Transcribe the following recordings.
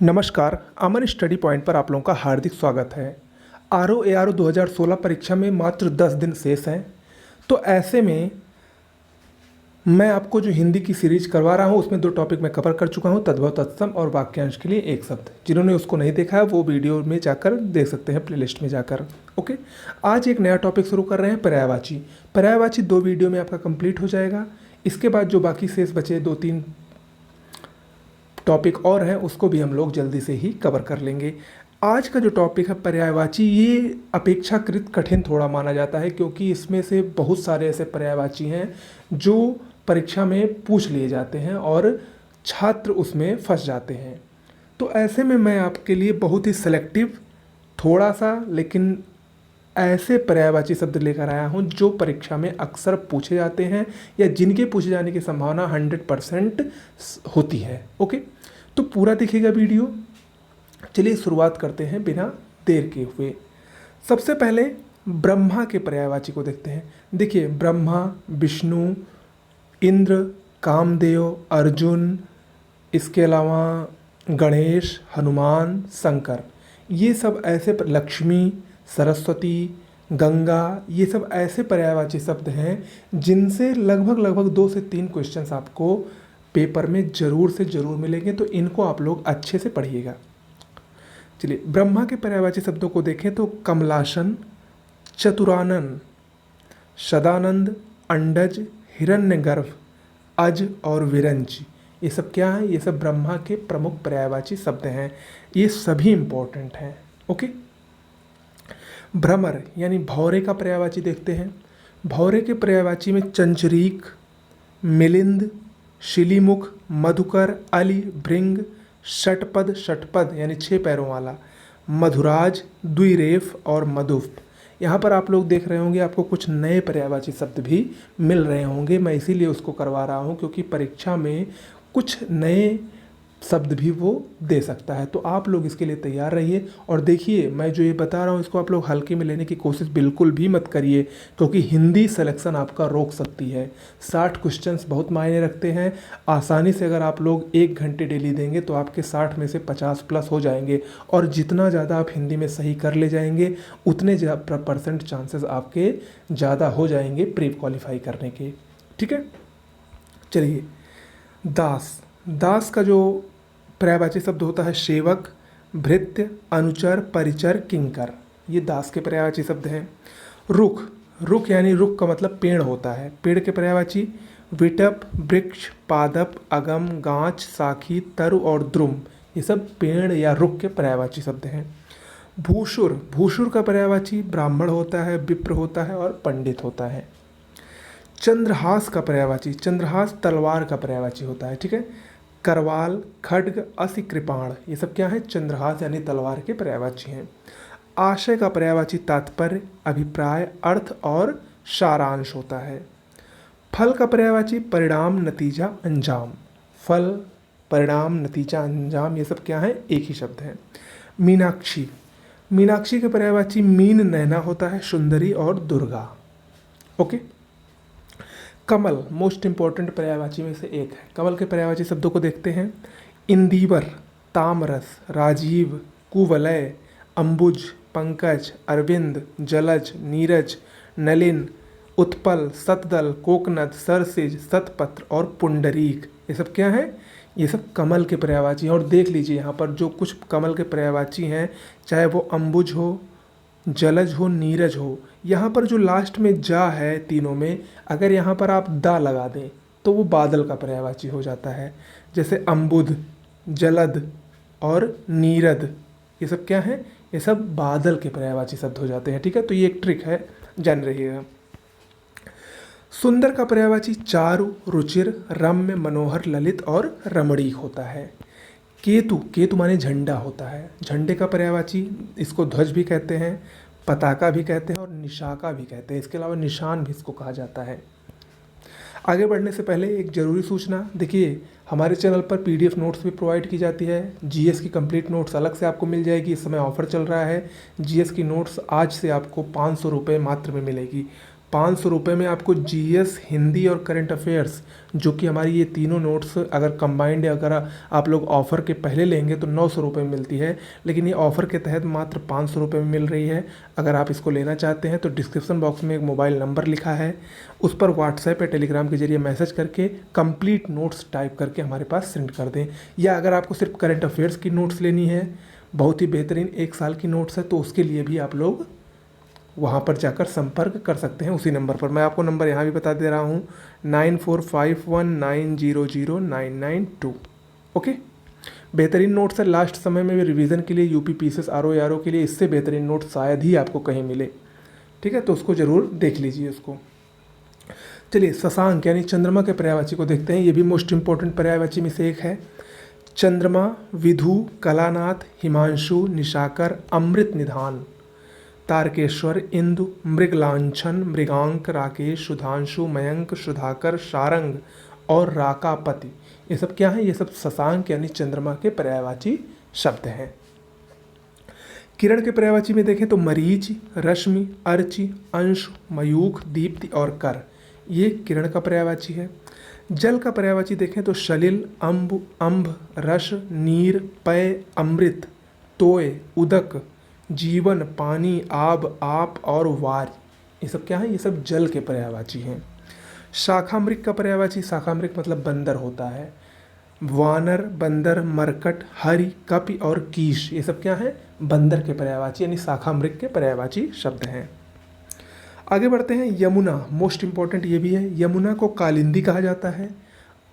नमस्कार, अमन study point पर आप लोगों का हार्दिक स्वागत है। RO ARO 2016 परीक्षा में मात्र 10 दिन शेष हैं। तो ऐसे में मैं आपको जो हिंदी की सीरीज करवा रहा हूँ उसमें 2 टॉपिक मैं कवर कर चुका हूँ, तद्भव तत्सम और वाक्यांश के लिए एक शब्द। जिन्होंने उसको नहीं देखा है वो वीडियो में जाकर देख सकते हैं, प्लेलिस्ट में जाकर। ओके, आज एक नया टॉपिक शुरू कर रहे हैं, पर्यायवाची। पर्यायवाची 2 वीडियो में आपका कंप्लीट हो जाएगा। इसके बाद जो बाकी शेष बचे 2-3 टॉपिक और हैं उसको भी हम लोग जल्दी से ही कवर कर लेंगे। आज का जो टॉपिक है पर्यायवाची, ये अपेक्षाकृत कठिन थोड़ा माना जाता है क्योंकि इसमें से बहुत सारे ऐसे पर्यायवाची हैं जो परीक्षा में पूछ लिए जाते हैं और छात्र उसमें फंस जाते हैं। तो ऐसे में मैं आपके लिए बहुत ही सेलेक्टिव, थोड़ा सा लेकिन ऐसे पर्यायवाची शब्द लेकर आया हूँ जो परीक्षा में अक्सर पूछे जाते हैं या जिनके पूछे जाने की संभावना 100% होती है। ओके, तो पूरा देखिएगा वीडियो। चलिए शुरुआत करते हैं बिना देर के हुए। सबसे पहले ब्रह्मा के पर्यायवाची को देखते हैं। देखिए, ब्रह्मा, विष्णु, इंद्र, कामदेव, अर्जुन, इसके अलावा गणेश, हनुमान, शंकर, ये सब ऐसे लक्ष्मी, सरस्वती, गंगा, ये सब ऐसे पर्यायवाची शब्द हैं जिनसे लगभग 2 से 3 क्वेश्चंस आपको पेपर में ज़रूर से ज़रूर मिलेंगे। तो इनको आप लोग अच्छे से पढ़िएगा। चलिए, ब्रह्मा के पर्यायवाची शब्दों को देखें तो कमलासन, चतुरानन, सदानंद, अंडज, हिरण्यगर्भ, अज और विरंच, ये सब क्या है? ये सब ब्रह्मा के प्रमुख पर्यायवाची शब्द हैं। ये सभी इंपॉर्टेंट हैं। ओके, भ्रमर यानी भौरे का पर्यायवाची देखते हैं। भौरे के पर्यायवाची में चंचरीक, मिलिंद, शिलीमुख, मधुकर, अली, भृंग, षटपद यानी 6 पैरों वाला, मधुराज, द्विरेफ और मधुप। यहाँ पर आप लोग देख रहे होंगे आपको कुछ नए पर्यायवाची शब्द भी मिल रहे होंगे। मैं इसीलिए उसको करवा रहा हूँ क्योंकि परीक्षा में कुछ नए शब्द भी वो दे सकता है। तो आप लोग इसके लिए तैयार रहिए और देखिए, मैं जो ये बता रहा हूँ इसको आप लोग हल्के में लेने की कोशिश बिल्कुल भी मत करिए क्योंकि हिंदी सिलेक्शन आपका रोक सकती है। 60 क्वेश्चंस बहुत मायने रखते हैं। आसानी से अगर आप लोग 1 घंटे डेली देंगे तो आपके 60 में से 50 प्लस हो जाएंगे और जितना ज़्यादा आप हिंदी में सही कर ले जाएंगे उतने % चांसेस आपके ज़्यादा हो जाएंगे प्री क्वालिफाई करने के। ठीक है, चलिए, दास का जो पर्यायवाची शब्द होता है सेवक, भृत्य, अनुचर, परिचर, किंकर, ये दास के पर्यायवाची शब्द हैं। रुख यानी रुख का मतलब पेड़ होता है। पेड़ के पर्यायवाची विटप, वृक्ष, पादप, अगम, गांच, साखी, तरु और द्रुम, ये सब पेड़ या रुख के पर्यायवाची शब्द हैं। भूसुर का पर्यायवाची ब्राह्मण होता है, विप्र होता है और पंडित होता है। चंद्रहास का पर्यायवाची, चंद्रहास तलवार का पर्यायवाची होता है। ठीक है, करवाल, खड्ग, असि, कृपाण, ये सब क्या है? चंद्रहास यानी तलवार के पर्यायवाची हैं। आशय का पर्यायवाची तात्पर्य, अभिप्राय, अर्थ और सारांश होता है। फल का पर्यायवाची परिणाम, नतीजा, अंजाम। फल, परिणाम, नतीजा, अंजाम, ये सब क्या है? एक ही शब्द है। मीनाक्षी के पर्यायवाची मीन नैना होता है, सुंदरी और दुर्गा। ओके, कमल मोस्ट इंपॉर्टेंट पर्यायवाची में से एक है। कमल के पर्यायवाची शब्दों को देखते हैं। इंदिवर, तामरस, राजीव, कुवलय, अंबुज, पंकज, अरविंद, जलज, नीरज, नलिन, उत्पल, सतदल, कोकनद, सरसिज, सतपत्र और पुंडरीक, ये सब क्या है? ये सब कमल के पर्यायवाची हैं। और देख लीजिए यहाँ पर जो कुछ कमल के पर्यायवाची हैं, चाहे वो अंबुज हो, जलज हो, नीरज हो, यहाँ पर जो लास्ट में जा है तीनों में, अगर यहाँ पर आप दा लगा दें तो वो बादल का पर्यायवाची हो जाता है। जैसे अम्बुद, जलद और नीरद, ये सब क्या है? ये सब बादल के पर्यायवाची शब्द हो जाते हैं। ठीक है, तो ये एक ट्रिक है, जान रहिएगा। सुंदर का पर्यायवाची चारु, रुचिर, रम्य, मनोहर, ललित और रमणीक होता है। केतु माने झंडा होता है। झंडे का पर्यायवाची, इसको ध्वज भी कहते हैं, पताका भी कहते हैं और निशाका भी कहते हैं। इसके अलावा निशान भी इसको कहा जाता है। आगे बढ़ने से पहले एक ज़रूरी सूचना, देखिए हमारे चैनल पर PDF नोट्स भी प्रोवाइड की जाती है। GS की कंप्लीट नोट्स अलग से आपको मिल जाएगी। इस समय ऑफर चल रहा है। GS की नोट्स आज से आपको 500 रुपये मात्र में मिलेगी। ₹500 में आपको जीएस, हिंदी और करंट अफेयर्स, जो कि हमारी ये तीनों नोट्स अगर कंबाइंड अगर आप लोग ऑफ़र के पहले लेंगे तो ₹900 में मिलती है, लेकिन ये ऑफ़र के तहत मात्र ₹500 में मिल रही है। अगर आप इसको लेना चाहते हैं तो डिस्क्रिप्शन बॉक्स में एक मोबाइल नंबर लिखा है, उस पर व्हाट्सएप या टेलीग्राम के जरिए मैसेज करके कंप्लीट नोट्स टाइप करके हमारे पास सेंड कर दें। या अगर आपको सिर्फ करंट अफेयर्स की नोट्स लेनी है, बहुत ही बेहतरीन 1 साल की नोट्स है, तो उसके लिए भी आप लोग वहाँ पर जाकर संपर्क कर सकते हैं उसी नंबर पर। मैं आपको नंबर यहाँ भी बता दे रहा हूँ, 9451900992। ओके, बेहतरीन नोट्स है। लास्ट समय में भी रिवीजन के लिए यूपी पीसीएस आरओ के लिए इससे बेहतरीन नोट शायद ही आपको कहीं मिले। ठीक है, तो उसको ज़रूर देख लीजिए उसको। चलिए, शशांक यानी चंद्रमा के पर्यायवाची को देखते हैं। ये भी मोस्ट इंपॉर्टेंट पर्यायवाची में से एक है। चंद्रमा, विधु, कलानाथ, हिमांशु, निशाकर, अमृत निधान, तारकेश्वर, इंदु, मृगलांछन, मृगांक, राकेश, सुधांशु, मयंक, सुधाकर, सारंग और राकापति, ये सब क्या है? ये सब शशांक यानी चंद्रमा के पर्यायवाची शब्द हैं। किरण के पर्यायवाची में देखें तो मरीच, रश्मि, अर्ची, अंश, मयूख, दीप्ति और कर, ये किरण का पर्यायवाची है। जल का पर्यायवाची देखें तो सलिल, अम्ब, अम्भ, रस, नीर, पय, अमृत, तोय, उदक, जीवन, पानी, आब, आप और वार, ये सब क्या है? ये सब जल के पर्यायवाची हैं। शाखामृग का पर्यायवाची, शाखामृग मतलब बंदर होता है। वानर, बंदर, मरकट, हरि, कपि और कीश, ये सब क्या है? बंदर के पर्यायवाची यानी शाखामृग के पर्यायवाची शब्द हैं। आगे बढ़ते हैं। यमुना, मोस्ट इंपॉर्टेंट ये भी है। यमुना को कालिंदी कहा जाता है,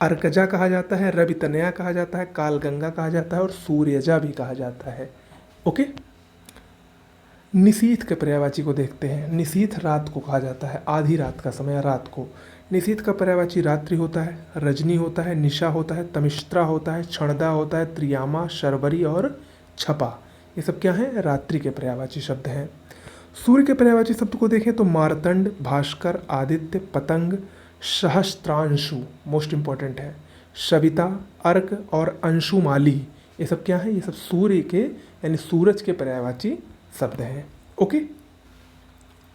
अर्कजा कहा जाता है, रवि तनया कहा जाता है, कालगंगा कहा जाता है और सूर्यजा भी कहा जाता है। ओके। निशीथ के पर्यायवाची को देखते हैं। निशीथ रात को कहा जाता है, आधी रात का समय, रात को। निशीथ का पर्यायवाची रात्रि होता है, रजनी होता है, निशा होता है, तमिश्रा होता है, क्षणदा होता है, त्रियामा, शर्वरी और छपा, ये सब क्या हैं? रात्रि के पर्यायवाची शब्द हैं। सूर्य के पर्यायवाची शब्द को देखें तो मार्तंड, भास्कर, आदित्य, पतंग, सहस्त्रांशु, मोस्ट इंपॉर्टेंट है, सविता, अर्क और अंशुमाली, ये सब क्या है? ये सब सूर्य के यानी सूरज के पर्यायवाची शब्द हैं। ओके,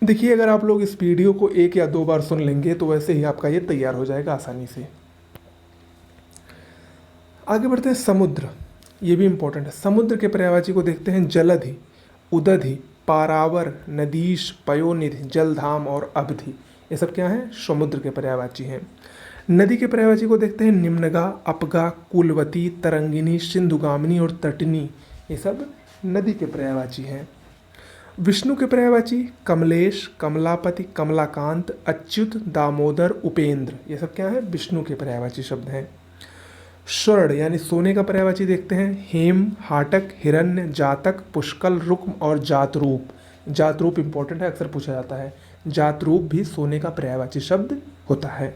देखिए अगर आप लोग इस वीडियो को 1 या 2 बार सुन लेंगे तो वैसे ही आपका ये तैयार हो जाएगा आसानी से। आगे बढ़ते हैं। समुद्र, ये भी इंपॉर्टेंट है। समुद्र के पर्यायवाची को देखते हैं। जलधि, उदधि, पारावर, नदीश, पयोनिधि, जलधाम और अवधि, ये सब क्या हैं? समुद्र के पर्यायवाची हैं। नदी के पर्यायवाची को देखते हैं। निम्नगा, अपगा, कुलवती, तरंगिनी, सिंधुगामिनी और तटिनी, ये सब नदी के पर्यायवाची हैं। विष्णु के पर्यायवाची कमलेश, कमलापति, कमलाकांत, अच्युत, दामोदर, उपेंद्र, ये सब क्या है? विष्णु के पर्यायवाची शब्द हैं। स्वर्ण यानी सोने का पर्यायवाची देखते हैं। हेम, हाटक, हिरण्य, जातक, पुष्कल, रुक्म और जातरूप। जातरूप इंपॉर्टेंट है, अक्सर पूछा जाता है। जातरूप भी सोने का पर्यायवाची शब्द होता है।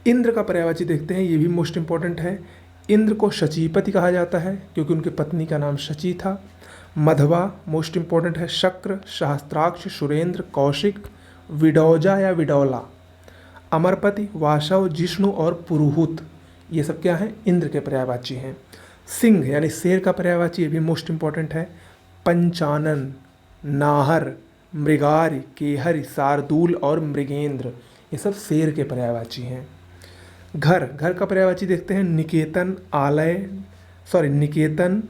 इंद्र का पर्यायवाची देखते हैं, ये भी मोस्ट इंपॉर्टेंट है। इंद्र को शचीपति कहा जाता है क्योंकि उनकी पत्नी का नाम शची था। मधवा मोस्ट इंपॉर्टेंट है। शक्र, सहस्त्राक्ष, सुरेंद्र, कौशिक, विडौजा या विडौला, अमरपति, वासव, जिष्णु और पुरुहूत, ये सब क्या है? इंद्र के पर्यायवाची हैं। सिंह यानी शेर का पर्यायवाची, ये भी मोस्ट इंपॉर्टेंट है। पंचानन, नाहर, मृगारी, केहरी, शार्दूल और मृगेंद्र, ये सब शेर के पर्यायवाची हैं। घर, घर का पर्यायवाची देखते हैं। निकेतन, निकेतन,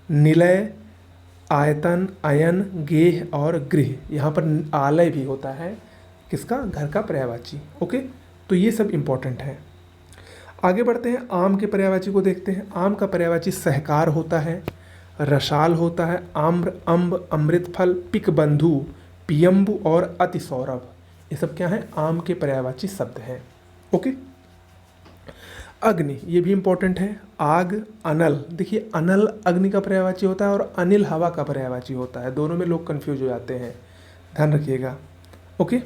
निलय, आयतन, अयन, गेह और गृह, यहाँ पर आलय भी होता है किसका? घर का पर्यायवाची। ओके, तो ये सब इंपॉर्टेंट है। आगे बढ़ते हैं। आम के पर्यायवाची को देखते हैं। आम का पर्यायवाची सहकार होता है, रसाल होता है, आम्र, अम्ब, अमृतफल, पिकबंधु, पियम्बु और अतिसौरभ, ये सब क्या है? आम के पर्यायवाची शब्द हैं। ओके। अग्नि, ये भी इंपॉर्टेंट है। आग, अनल, देखिए अनल अग्नि का पर्यायवाची होता है और अनिल हवा का पर्यायवाची होता है, दोनों में लोग कंफ्यूज हो जाते हैं, ध्यान रखिएगा। ओके।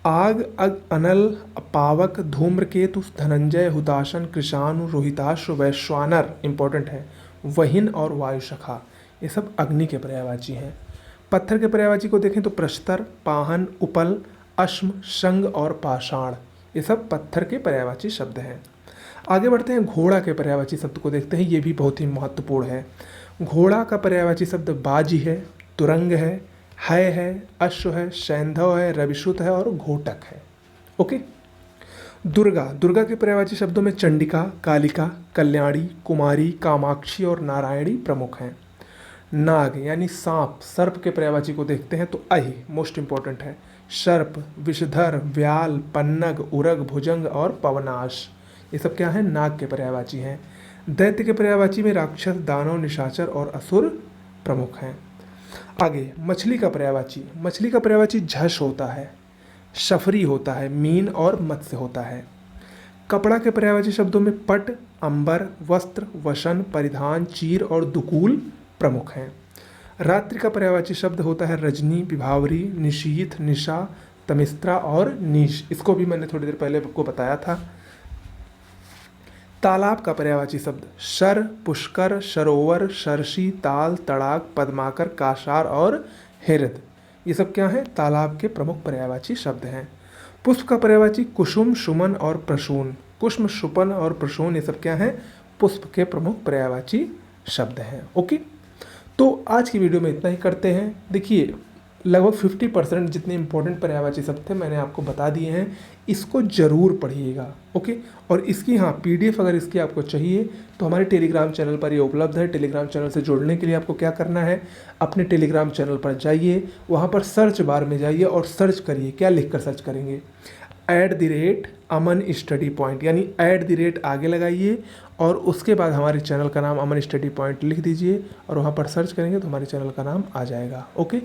आग, अनल, पावक, धूम्रकेतु, धनंजय, हुताशन, कृषाणु, रोहिताश्व, वैश्वानर इंपॉर्टेंट है, वहिन और वायुशखा, ये सब अग्नि के पर्यायवाची हैं। पत्थर के पर्यायवाची को देखें तो प्रस्तर, पाहन, उपल, अश्म, संग और पाषाण, ये सब पत्थर के पर्यायवाची शब्द हैं। आगे बढ़ते हैं। घोड़ा के पर्यायवाची शब्द को देखते हैं, ये भी बहुत ही महत्वपूर्ण है। घोड़ा का पर्यायवाची शब्द बाजी है, तुरंग है, है, अश्व है, सैंधव है, रविशुत है और घोटक है। ओके। दुर्गा, दुर्गा के पर्यायवाची शब्दों में चंडिका, कालिका, कल्याणी, कुमारी, कामाक्षी और नारायणी प्रमुख हैं। नाग यानी सांप, सर्प के पर्यायवाची को देखते हैं तो अहि मोस्ट इंपॉर्टेंट है। सर्प, विषधर, व्याल, पन्नग, उरग, भुजंग और पवनाश, ये सब क्या है, नाग के पर्यायवाची हैं। दैत्य के पर्यायवाची में राक्षस, दानव, निशाचर और असुर प्रमुख हैं। आगे मछली का पर्यायवाची, मछली का पर्यायवाची झष होता है, शफरी होता है, मीन और मत्स्य होता है। कपड़ा के पर्यायवाची शब्दों में पट, अंबर, वस्त्र, वसन, परिधान, चीर और दुकूल प्रमुख हैं। रात्रि का पर्यायवाची शब्द होता है रजनी, विभावरी, निशीथ, निशा, तमिस्त्रा और नीश, इसको भी मैंने थोड़ी देर पहले आपको बताया था। तालाब का पर्यायवाची शब्द शर, पुष्कर, सरोवर, शर्षी, ताल, तड़ाक, पद्माकर, काशार और हिरद, ये सब क्या हैं, तालाब के प्रमुख पर्यायवाची शब्द हैं। पुष्प का पर्यायवाची कुसुम, सुमन और प्रसून, कुष्म, सुपन और प्रसून, ये सब क्या हैं, पुष्प के प्रमुख पर्यायवाची शब्द हैं। ओके, तो आज की वीडियो में इतना ही करते हैं। देखिए लगभग 50% जितने इंपॉर्टेंट पर्यायवाची शब्द थे मैंने आपको बता दिए हैं, इसको ज़रूर पढ़िएगा। ओके, और इसकी पीडीएफ अगर इसकी आपको चाहिए तो हमारे टेलीग्राम चैनल पर ये उपलब्ध है। टेलीग्राम चैनल से जुड़ने के लिए आपको क्या करना है, अपने टेलीग्राम चैनल पर जाइए, वहाँ पर सर्च बार में जाइए और सर्च करिए। क्या लिख कर सर्च करेंगे, @अमन स्टडी पॉइंट, यानी @ आगे लगाइए और उसके बाद हमारे चैनल का नाम अमन स्टडी पॉइंट लिख दीजिए और वहाँ पर सर्च करेंगे तो हमारे चैनल का नाम आ जाएगा। ओके,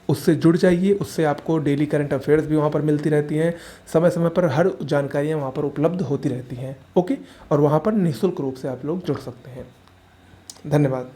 उससे जुड़ जाइए, उससे आपको डेली करंट अफेयर्स भी वहाँ पर मिलती रहती हैं, समय समय पर हर जानकारियाँ वहाँ पर उपलब्ध होती रहती हैं। ओके, और वहाँ पर निःशुल्क रूप से आप लोग जुड़ सकते हैं। धन्यवाद।